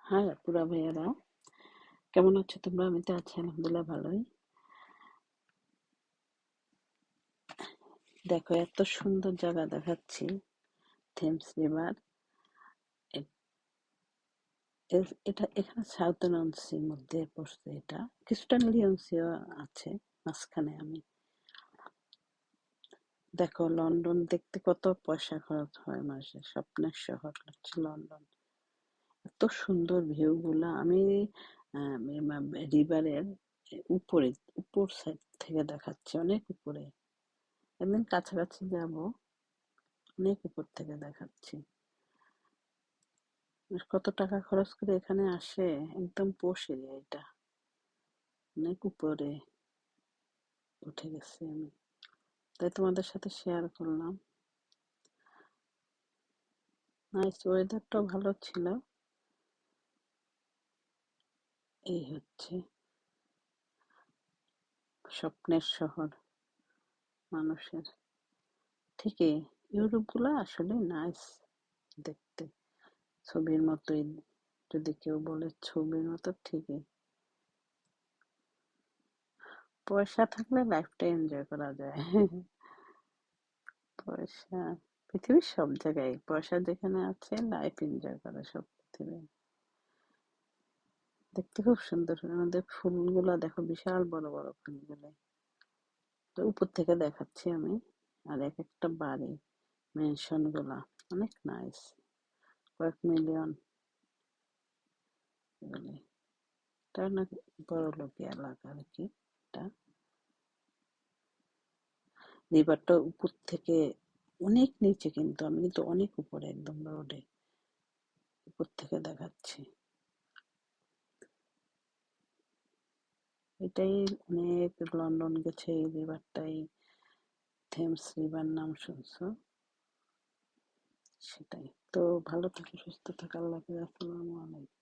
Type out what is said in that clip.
High আপুরা ভাইয়ারা, কেমন আছো তোমরা? আমি তো আছি আলহামদুলিল্লাহ ভালোই। দেখো, এত সুন্দর জায়গা দেখাচ্ছি। Thames river. এটা এখানে সাউথার্ন সির মধ্যে পড়ছে। এটা কিছুটা লিওন সিও আছে মাঝখানে। আমি দেখো, লন্ডন দেখতে কত পয়সা খরচ হয় মাসে। স্বপ্নের শহর হচ্ছে লন্ডন। এত সুন্দর ভিউ গুলা। আমি রিভারের উপরে, উপর সাইড থেকে দেখাচ্ছি, অনেক উপরে। একদিন কাছাকাছি যাব, অনেক উপর থেকে দেখাচ্ছি। কত টাকা খরচ করে এখানে আসে। একদম পোশ এরিয়া এটা, অনেক উপরে উঠে গেছি আমি, তাই তোমাদের সাথে শেয়ার করলাম। নাইস, ওয়েদারটাও ভালো ছিল। এই হচ্ছে স্বপ্নের শহর মানুষের। ঠিকই, ইউরোপ গুলা আসলে নাইস দেখতে, ছবির মতোই। যদি কেউ বলে ছবির মতো, ঠিকই। পয়সা থাকলে লাইফটা এনজয় করা যায়। পয়সা পৃথিবীর সব জায়গায়, পয়সা যেখানে আছে লাইফ এনজয় করা সব পৃথিবী। দেখতে খুব সুন্দর। আমাদের ফুলগুলা দেখো, বিশাল বড় বড় ফুলগুলো। তো উপর থেকে দেখাচ্ছি আমি। আর এক একটা বাড়ি, মেনশন গুলা অনেক নাইস, কয়েক মিলিয়ন বলে। তার না, বড় লোক এলাকা আর কি। এটা রিভারটা উপর থেকে অনেক নিচে, কিন্তু আমি কিন্তু অনেক উপরে, একদম রোডে উপর থেকে দেখাচ্ছি। এটাই অনেক লন্ডন গেছে এই রিভারটাই। থেমস রিভার নাম শুনছো? সেটাই তো। ভালো থাকো, সুস্থ থাকো, আল্লাহ হাফেজ, আসসালামু আলাইকুম।